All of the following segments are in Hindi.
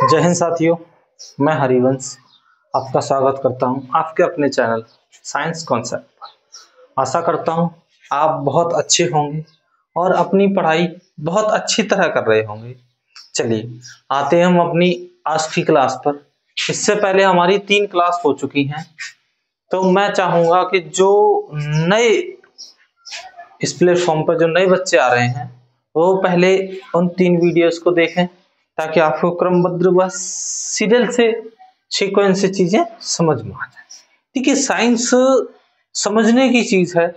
जय हिंद साथियों, मैं हरिवंश आपका स्वागत करता हूं आपके अपने चैनल साइंस कॉन्सेप्ट पर। आशा करता हूं आप बहुत अच्छे होंगे और अपनी पढ़ाई बहुत अच्छी तरह कर रहे होंगे। चलिए आते हैं हम अपनी आज की क्लास पर। इससे पहले हमारी 3 क्लास हो चुकी हैं, तो मैं चाहूँगा कि जो नए इस प्लेटफॉर्म पर जो नए बच्चे आ रहे हैं वो पहले उन 3 वीडियोस को देखें, ताकि आपको क्रमबद्ध व सीरियल से सीक्वेंस से चीजें समझ में आ जाए। देखिए, साइंस समझने की चीज है।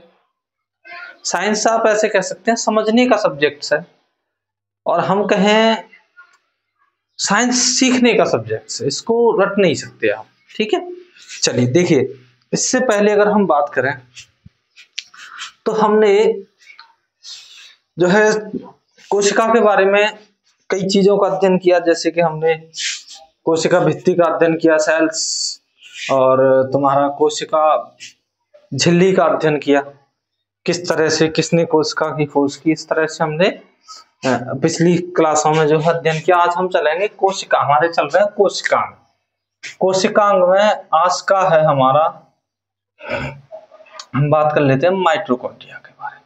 साइंस आप ऐसे कह सकते हैं समझने का सब्जेक्ट है, और हम कहें साइंस सीखने का सब्जेक्ट है। इसको रट नहीं सकते आप, ठीक है। चलिए देखिए, इससे पहले अगर हम बात करें तो हमने जो है कोशिका के बारे में कई चीजों का अध्ययन किया। जैसे कि हमने कोशिका भित्ति का अध्ययन किया, सेल्स, और तुम्हारा कोशिका झिल्ली का अध्ययन किया, किस तरह से किसने कोशिका की खोज की। इस तरह से हमने पिछली क्लासों में जो है अध्ययन किया। आज हम चलेंगे कोशिका, हमारे चल रहे हैं कोशिकांग। कोशिकांग में आज का है हमारा, हम बात कर लेते हैं माइटोकॉन्ड्रिया के बारे में।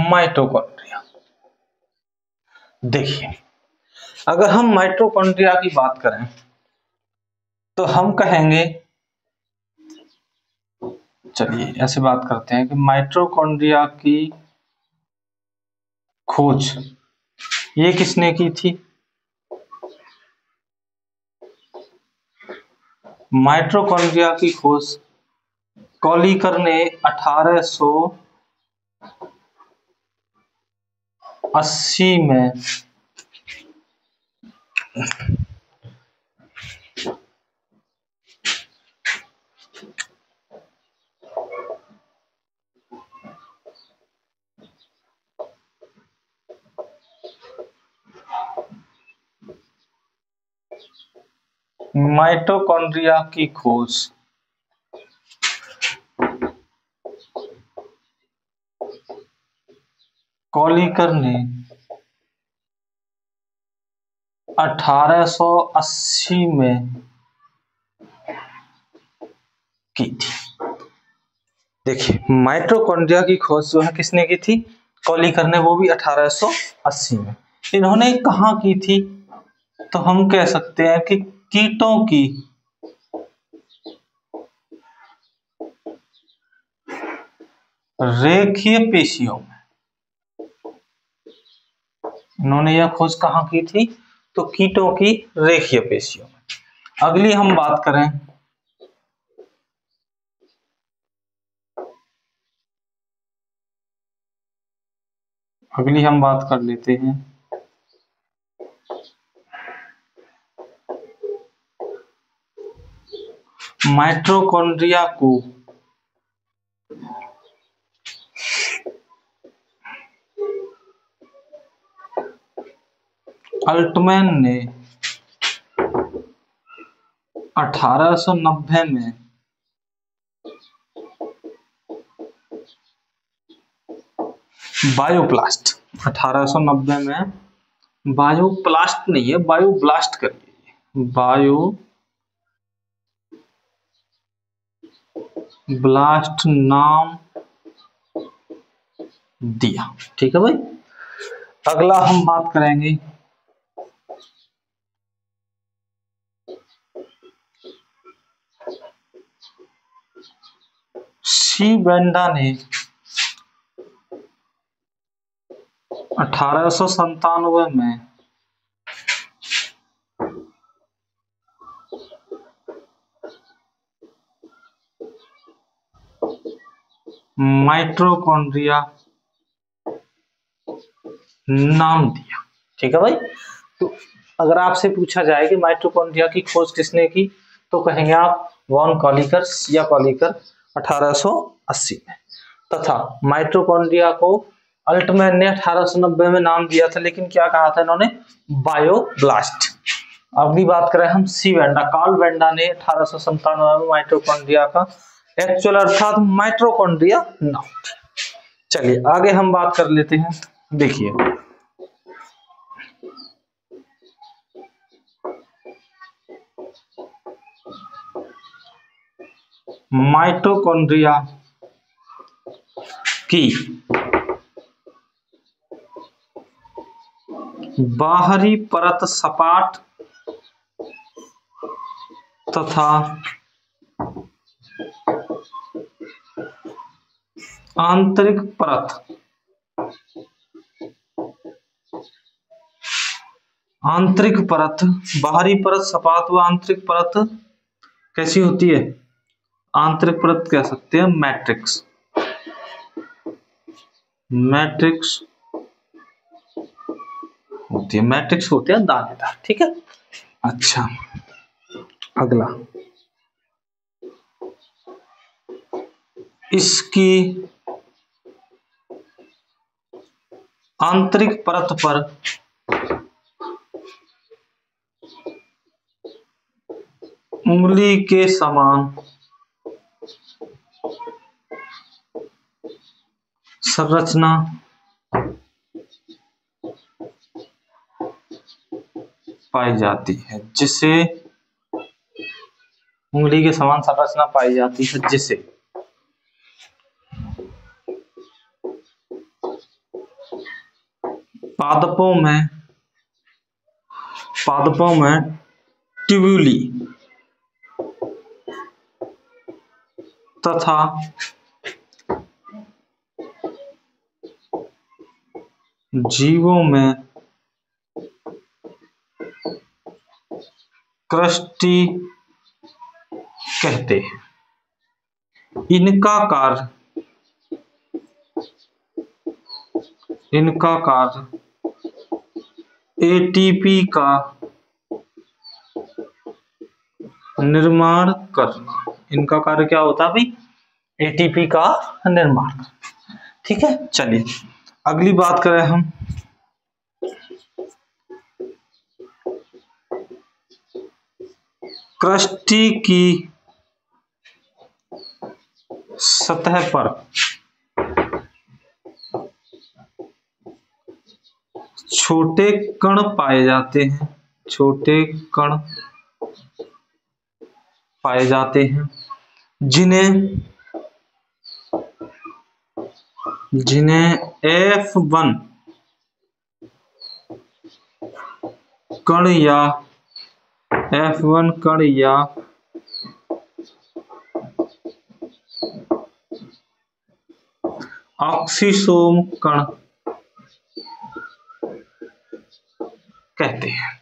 माइटोकॉन्ड्रिया, देखिए अगर हम माइटोकॉन्ड्रिया की बात करें तो हम कहेंगे, चलिए ऐसे बात करते हैं कि माइटोकॉन्ड्रिया की खोज ये किसने की थी? माइटोकॉन्ड्रिया की खोज कॉलीकर ने 1880 में माइटोकॉन्ड्रिया की खोज कॉलीकर ने 1880 में की थी। देखिए, माइटोकॉन्ड्रिया की खोज जो है किसने की थी? कॉलीकर ने, वो भी 1880 में। इन्होंने कहाँ की थी? तो हम कह सकते हैं कि कीटों की रेखीय पेशियों में। इन्होंने यह खोज कहाँ की थी? तो कीटों की रेखीय पेशियों में। अगली हम बात करें कर लेते हैं माइटोकॉन्ड्रिया को अल्टमैन ने 1890 में बायोप्लास्ट, 1890 में बायोप्लास्ट नहीं है, बायोब्लास्ट करिए, बायोब्लास्ट नाम दिया, ठीक है भाई। अगला हम बात करेंगे सी बेंडा ने 1897 में माइटोकॉन्ड्रिया नाम दिया, ठीक है भाई। तो अगर आपसे पूछा जाए कि माइटोकॉन्ड्रिया की खोज किसने की, तो कहेंगे आप वॉन कॉलीकर या कॉलीकर 1880 में। तथा माइटोकॉन्ड्रिया को अल्टमैन ने 1890 में नाम दिया था, लेकिन क्या कहा था इन्होंने? बायोब्लास्ट। अगली बात करें हम सी वेंडा, कार्ल वेंडा ने 1897 में माइटोकॉन्ड्रिया का एक्चुअल अर्थात माइटोकॉन्ड्रिया नाउन। चलिए आगे हम बात कर लेते हैं। देखिए माइटोकॉन्ड्रिया की बाहरी परत सपाट तथा आंतरिक परत बाहरी परत सपाट व आंतरिक परत कैसी होती है? आंतरिक परत कह सकते हैं मैट्रिक्स होती है, मैट्रिक्स होते हैं दानेदार। ठीक है। अच्छा अगला, इसकी आंतरिक परत पर उंगली के समान संरचना पाई जाती है, जिसे उंगली के समान संरचना पाई जाती है, जिसे पादपों में ट्यूबुली तथा जीवों में क्रस्टी कहते हैं। इनका कार्य एटीपी का निर्माण करना। इनका कार्य क्या होता है भाई? एटीपी का निर्माण। ठीक है। चलिए अगली बात करें हम क्रस्टी की सतह पर छोटे कण पाए जाते हैं, जिन्हें F1 कण या ऑक्सीसोम कण कहते हैं।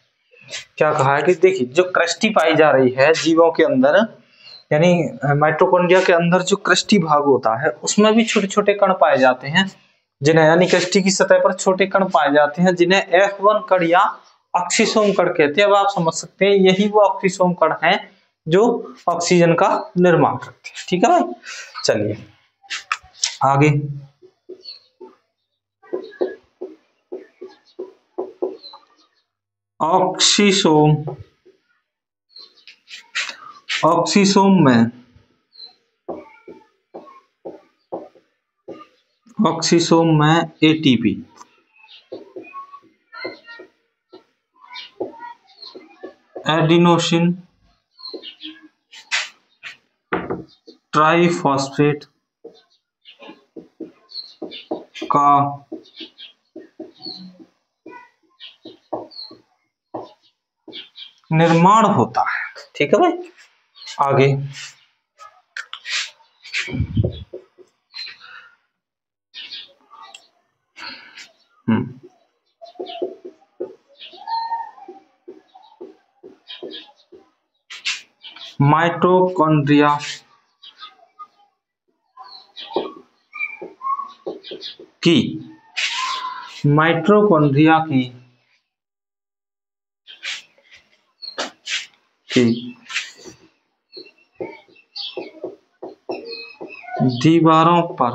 क्या कहा है कि देखिए जो क्रस्टी पाई जा रही है जीवों के अंदर, यानी माइटोकॉन्ड्रिया के अंदर जो क्रस्टी भाग होता है उसमें भी छोटे छोटे कण पाए जाते हैं, जिन्हें यानी क्रस्टी की सतह पर छोटे कण पाए जाते हैं, जिन्हें F1 कण या ऑक्सीसोम कण कहते हैं। अब आप समझ सकते हैं यही वो ऑक्सीसोम कण हैं जो ऑक्सीजन का निर्माण करते हैं। ठीक है भाई। चलिए आगे, ऑक्सीसोम में एटीपी एडिनोसिन ट्राइफॉस्फेट का निर्माण होता है। ठीक है भाई। आगे, माइटोकॉन्ड्रिया की दीवारों पर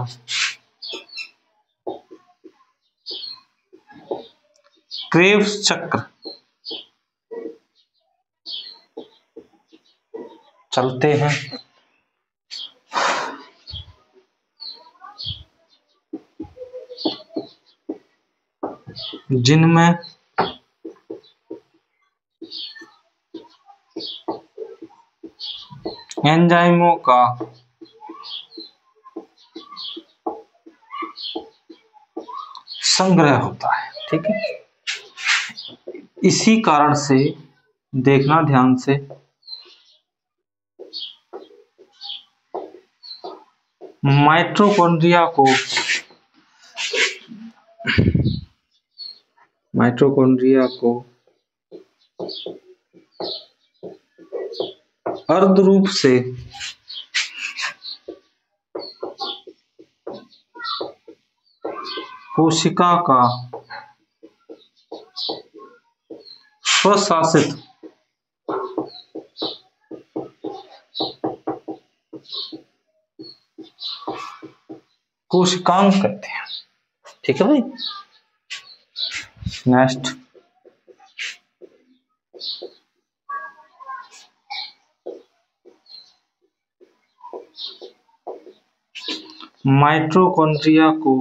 क्रेब्स चक्र चलते हैं। जिनमें एंजाइमों का संग्रह होता है। ठीक है, इसी कारण से देखना ध्यान से, माइटोकॉन्ड्रिया को अर्ध रूप से कोशिका का स्वशासित कोशिकांग कहते हैं। ठीक है भाई, नेक्स्ट, माइटोकॉन्ड्रिया को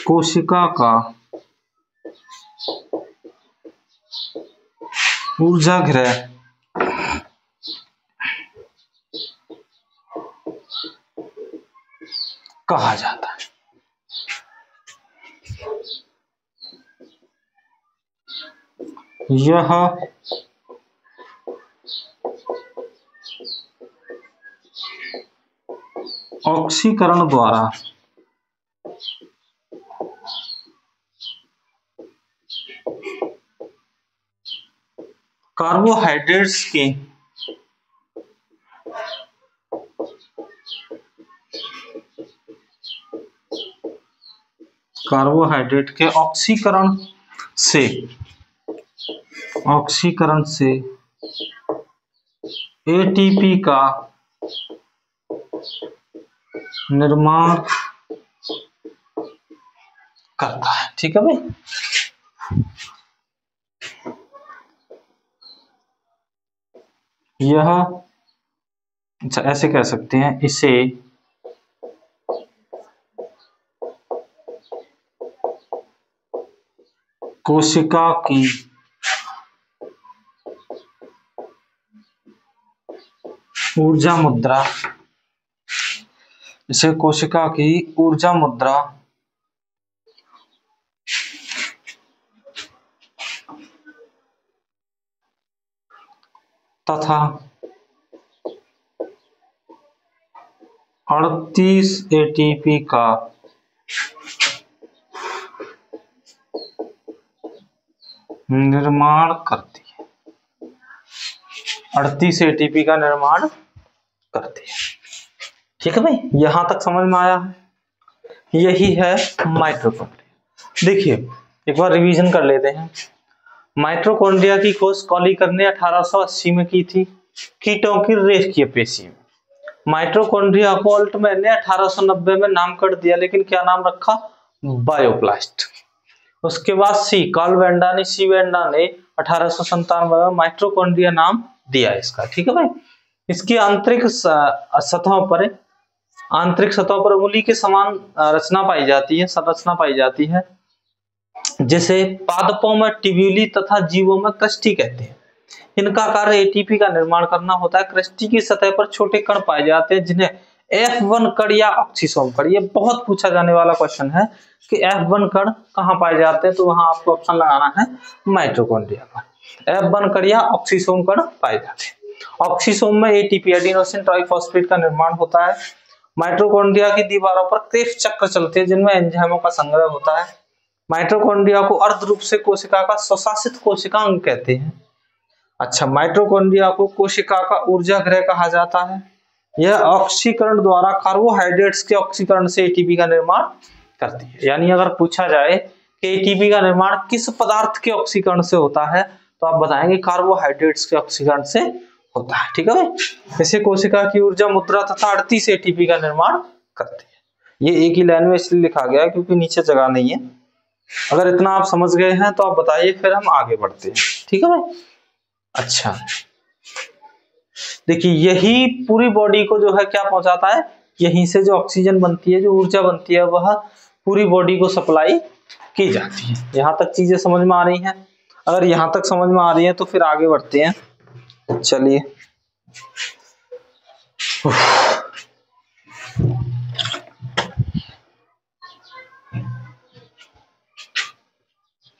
कोशिका का ऊर्जागृह कहा जाता है। यह ऑक्सीकरण द्वारा कार्बोहाइड्रेट्स के ऑक्सीकरण से एटीपी का निर्माण करता है। ठीक है भाई, यह अच्छा ऐसे कह सकते हैं, इसे कोशिका की ऊर्जा मुद्रा, इसे कोशिका की ऊर्जा मुद्रा तथा 38 एटीपी का निर्माण करती है। 38 एटीपी का निर्माण करती है। ठीक है भाई, यहां तक समझ में आया है? यही है माइटोकॉन्ड्रिया। देखिए एक बार रिवीजन कर लेते हैं। माइटोकॉन्ड्रिया की खोज कॉलीकर ने 1880 में की थी, कीटों की रेखीय पेशी में। माइटोकॉन्ड्रिया को ऑल्टमैन ने 1890 में नामकरण दिया, लेकिन क्या नाम रखा? बायोप्लास्ट। उसके बाद कार्ल वेंडा ने 1897 में माइटोकॉन्ड्रिया नाम दिया इसका। ठीक है भाई, इसकी आंतरिक सतहों पर उंगली के समान रचना पाई जाती है, संरचना पाई जाती है, जिसे पादपों में ट्यूब्यूली तथा जीवों में क्रस्टी कहते हैं। इनका कार्य एटीपी का निर्माण करना होता है। क्रस्टी की सतह पर छोटे कण पाए जाते हैं, जिन्हें F1 कण या ऑक्सीसोम कण, ये बहुत पूछा जाने वाला क्वेश्चन है कि F1 कण कहाँ पाए जाते हैं, तो वहां आपको ऑप्शन लगाना है माइटोकॉन्ड्रिया पर। F1 कण या ऑक्सीसोम कण पाए जाते हैं। ऑक्सीसोम में एटीपी एडिनोसिन ट्राइफॉस्फेट का निर्माण होता है। माइटोकॉन्ड्रिया की दीवारों पर क्रेफ्ट चक्र चलते हैं, जिनमें एंजाइमों का संग्रह होता है। माइटोकॉन्ड्रिया को अर्ध रूप से कोशिका का स्वशासित कोशिकांग कहते हैं। अच्छा, माइटोकॉन्ड्रिया को कोशिका का ऊर्जागृह कहा जाता है। यह ऑक्सीकरण द्वारा कार्बोहाइड्रेट्स के ऑक्सीकरण से एटीपी का निर्माण करती है। यानी अगर पूछा जाए कि एटीपी का निर्माण किस पदार्थ के ऑक्सीकरण से होता है, तो आप बताएंगे कार्बोहाइड्रेट्स के ऑक्सीकरण से होता है। ठीक है भाई, इसे कोशिका की ऊर्जा मुद्रा तथा 38 एटीपी का निर्माण करती है। ये एक ही लाइन में इसलिए लिखा गया है क्योंकि नीचे जगह नहीं है। अगर इतना आप समझ गए हैं तो आप बताइए, फिर हम आगे बढ़ते हैं। ठीक है भाई। अच्छा, देखिए यही पूरी बॉडी को जो है क्या पहुंचाता है, यहीं से जो ऑक्सीजन बनती है, जो ऊर्जा बनती है, वह पूरी बॉडी को सप्लाई की जाती है। यहाँ तक चीजें समझ में आ रही हैं? अगर यहाँ तक समझ में आ रही है तो फिर आगे बढ़ते हैं। चलिए,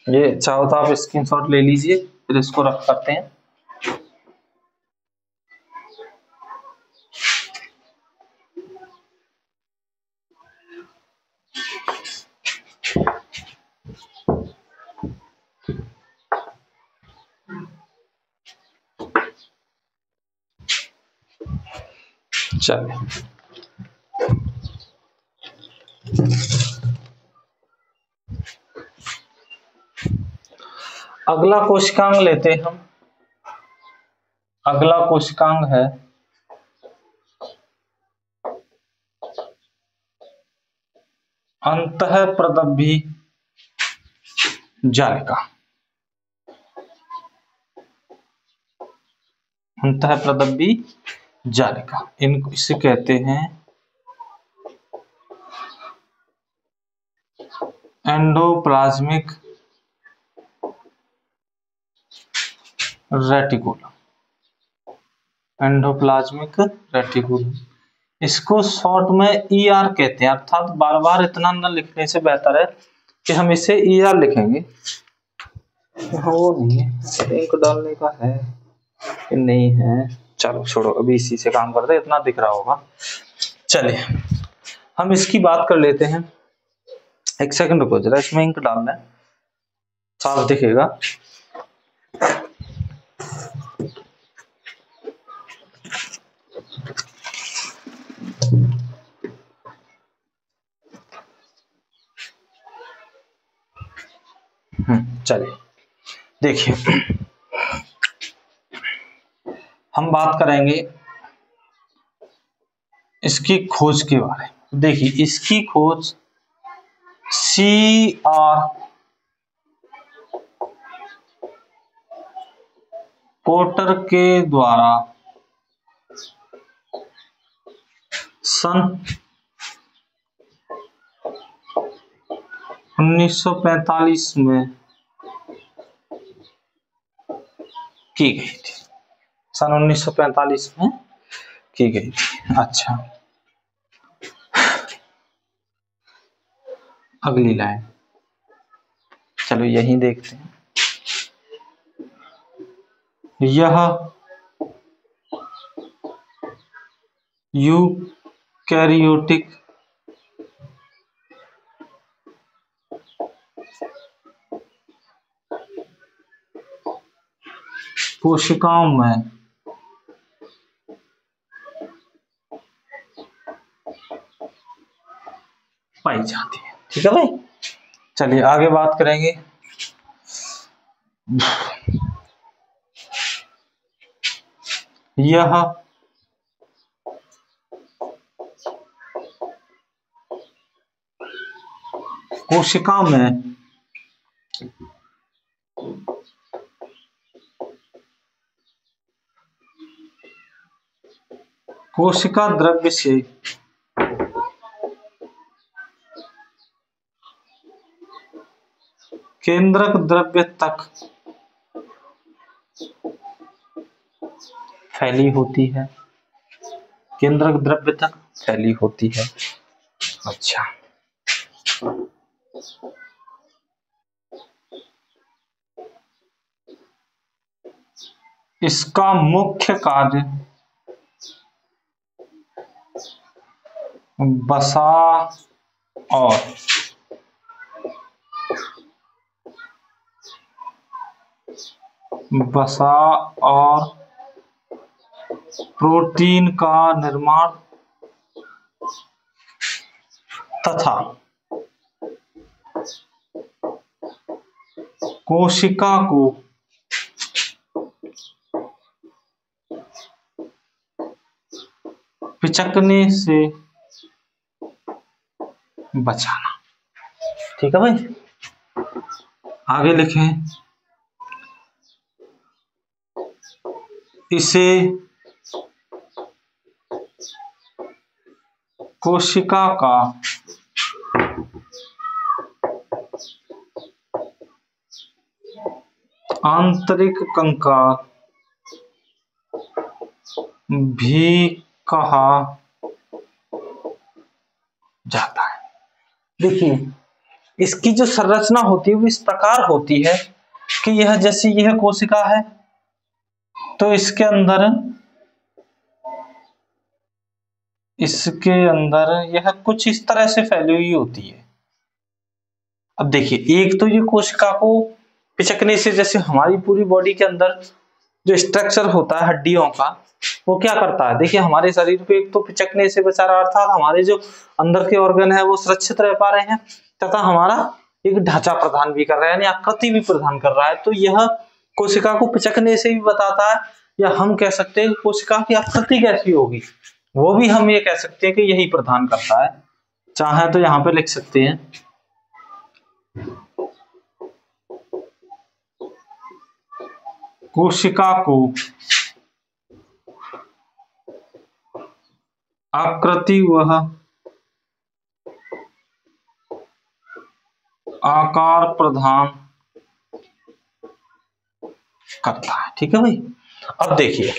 ये चाहो तो आप स्क्रीनशॉट ले लीजिए, फिर इसको रख करते हैं। चलिए, अगला कोशिकांग लेते हैं हम। अगला कोशिकांग है अंतःप्रदब्धी जालिका। अंतःप्रदब्धी जालिका, इनको इसे कहते हैं एंडोप्लाज्मिक रेटिकुलम। एंडोप्लाज्मिक रेटिकुलम, इसको शॉर्ट में ER कहते हैं। अर्थात बार बार इतना न लिखने से बेहतर है कि हम इसे ER लिखेंगे। वो नहीं है, इंक डालने का है कि नहीं है, चलो छोड़ो, अभी इसी से काम करते हैं, इतना दिख रहा होगा। चलिए, हम इसकी बात कर लेते हैं। एक सेकंड रुको जरा, इसमें इंक डालना है, साफ दिखेगा। चलिए, देखिए हम बात करेंगे इसकी खोज के बारे में। देखिए, इसकी खोज CR पोर्टर के द्वारा सन 1945 में की गई थी। सन 1945 में की गई थी। अच्छा, अगली लाइन, चलो यहीं देखते हैं। यह यूकैरियोटिक कोशिकाओं में पाई जाती है। ठीक है भाई। चलिए आगे बात करेंगे। यह कोशिका में कोशिका द्रव्य से केंद्रक द्रव्य तक फैली होती है। केंद्रक द्रव्य तक फैली होती है। अच्छा, इसका मुख्य कार्य वसा और प्रोटीन का निर्माण तथा कोशिका को पिचकने से बचाना। ठीक है भाई। आगे लिखें, इसे कोशिका का आंतरिक कंकाल भी कहा जाता है। देखिए, इसकी जो संरचना होती है वो इस प्रकार होती है कि यह जैसी यह कोशिका है तो इसके अंदर यह कुछ इस तरह से फैली हुई होती है। अब देखिए, एक तो ये कोशिका को पिचकने से, जैसे हमारी पूरी बॉडी के अंदर जो स्ट्रक्चर होता है हड्डियों का, वो क्या करता है, देखिए हमारे शरीर को एक तो पिचकने से बचा रहा, अर्थात हमारे जो अंदर के ऑर्गन है वो सुरक्षित रह पा रहे हैं, तथा हमारा एक ढांचा प्रदान भी कर रहा है, यानी आकृति भी प्रदान कर रहा है। तो यह कोशिका को पिचकने से भी बताता है, या हम कह सकते हैं कोशिका की आकृति कैसी होगी वो भी हम ये कह सकते हैं कि यही प्रदान करता है। चाहे तो यहां पे लिख सकते हैं, कोशिका को आकृति वह आकार प्रदान करता है। ठीक है भाई। अब देखिए,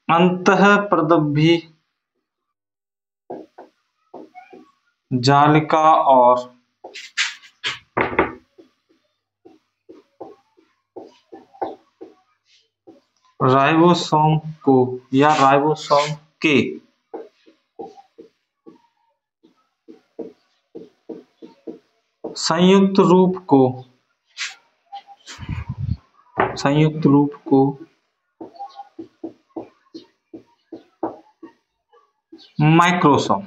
अंतःप्रदभी जालिका और राइबोसोम को या राइबोसोम के संयुक्त रूप को माइक्रोसोम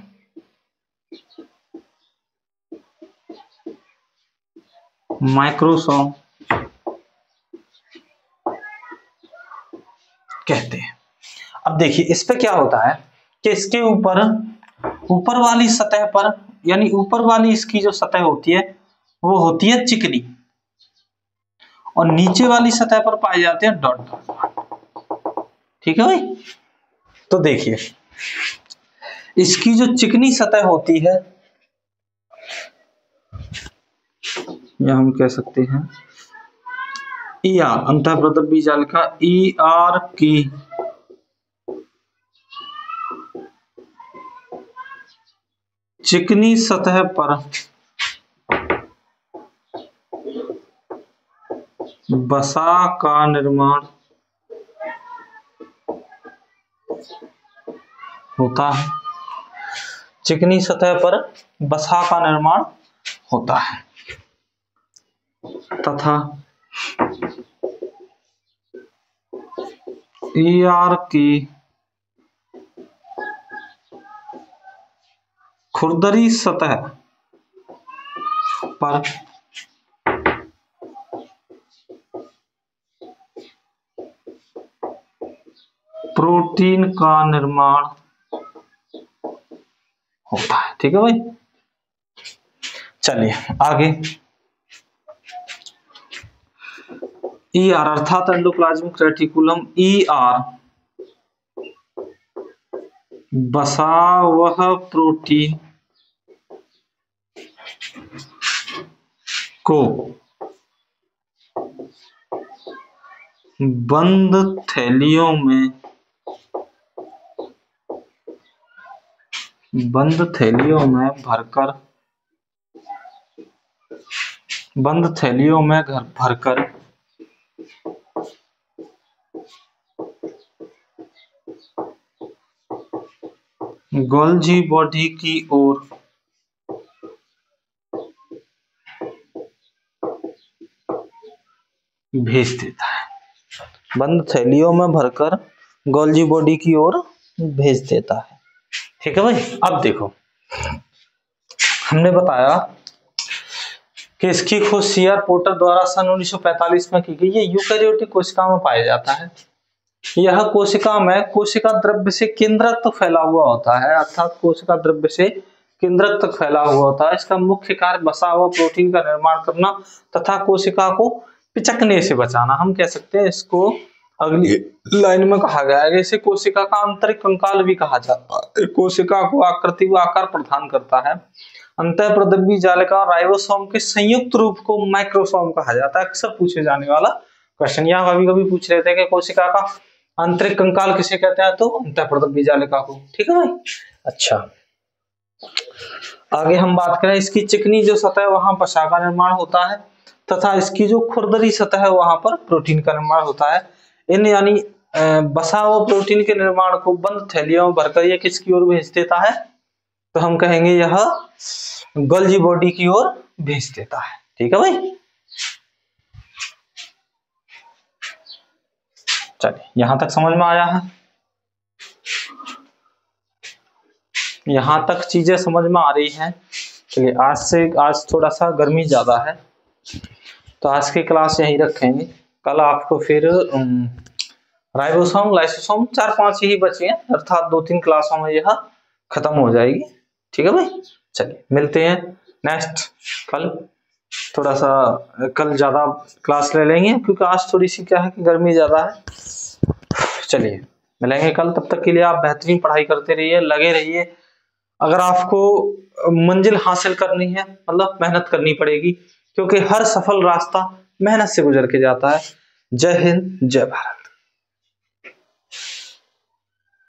कहते हैं। अब देखिए, इस पे क्या होता है कि इसके ऊपर वाली सतह पर, यानी ऊपर वाली इसकी जो सतह होती है वो होती है चिकनी, और नीचे वाली सतह पर पाए जाते हैं डॉट डॉट। ठीक है भाई। तो देखिए, इसकी जो चिकनी सतह होती है, या हम कह सकते हैं ER, अंतःप्रदभी जालिका ER की चिकनी सतह पर वसा का निर्माण होता है। चिकनी सतह पर वसा का निर्माण होता है तथा ER की खुरदरी सतह पर प्रोटीन का निर्माण होता है। ठीक है भाई। चलिए आगे, ER अर्थात एंडोप्लाज्मिक रेटिकुलम ER वसा वह प्रोटीन को बंद थैलियों में भरकर गोल्जी बॉडी की ओर भेज देता है। बंद थैलियों में भरकर गोल्जी बॉडी की ओर भेज देता है। ठीक है भाई। अब देखो, हमने बताया कि इसकी खोज सीआर पोर्टर द्वारा सन 1945 में की गई। ये यूकैरियोटिक कोशिका में पाया जाता है। यह कोशिका में कोशिका द्रव्य से केंद्रक तक फैला हुआ होता है, अर्थात कोशिका द्रव्य से केंद्रक तक फैला हुआ होता है। इसका मुख्य कार्य बसा हुआ प्रोटीन का निर्माण करना तथा कोशिका को पिचकने से बचाना। हम कह सकते हैं इसको अगली लाइन में कहा गया है, इसे कोशिका का आंतरिक कंकाल भी कहा जाता है। कोशिका को आकृति व आकार प्रदान करता है। अंतःप्रद्रव्य जालिका और राइबोसोम के संयुक्त रूप को माइक्रोसोम कहा जाता है। अक्सर पूछे जाने वाला क्वेश्चन। यहाँ कभी कभी पूछ रहे थे कि कोशिका का आंतरिक कंकाल किसे कहते हैं, तो अंतःप्रद्रव्य जालिका को। ठीक है भाई। अच्छा, आगे हम बात करें, इसकी चिकनी जो सतह है वहां पर वसा का निर्माण होता है तथा इसकी जो खुरदरी सतह है वहां पर प्रोटीन का निर्माण होता है। इन यानी बसा हुआ प्रोटीन के निर्माण को बंद थैलियों में भरकर यह किसकी ओर भेज देता है, तो हम कहेंगे यह गोल्जी बॉडी की ओर भेज देता है। ठीक है भाई। चलिए, यहां तक समझ में आया है? यहां तक चीजें समझ में आ रही हैं। चलिए, आज थोड़ा सा गर्मी ज्यादा है तो आज की क्लास यहीं रखेंगे। कल आपको फिर राइबोसोम लाइसोसोम 4-5 ही बचे हैं, अर्थात 2-3 क्लासों में यह खत्म हो जाएगी। ठीक है भाई। चलिए, मिलते हैं नेक्स्ट कल। थोड़ा सा कल ज्यादा क्लास ले लेंगे क्योंकि आज थोड़ी सी क्या है कि गर्मी ज्यादा है। चलिए, मिलेंगे कल। तब तक के लिए आप बेहतरीन पढ़ाई करते रहिए, लगे रहिए। अगर आपको मंजिल हासिल करनी है, मतलब मेहनत करनी पड़ेगी, क्योंकि हर सफल रास्ता मेहनत से गुजर के जाता है। जय हिंद, जय भारत।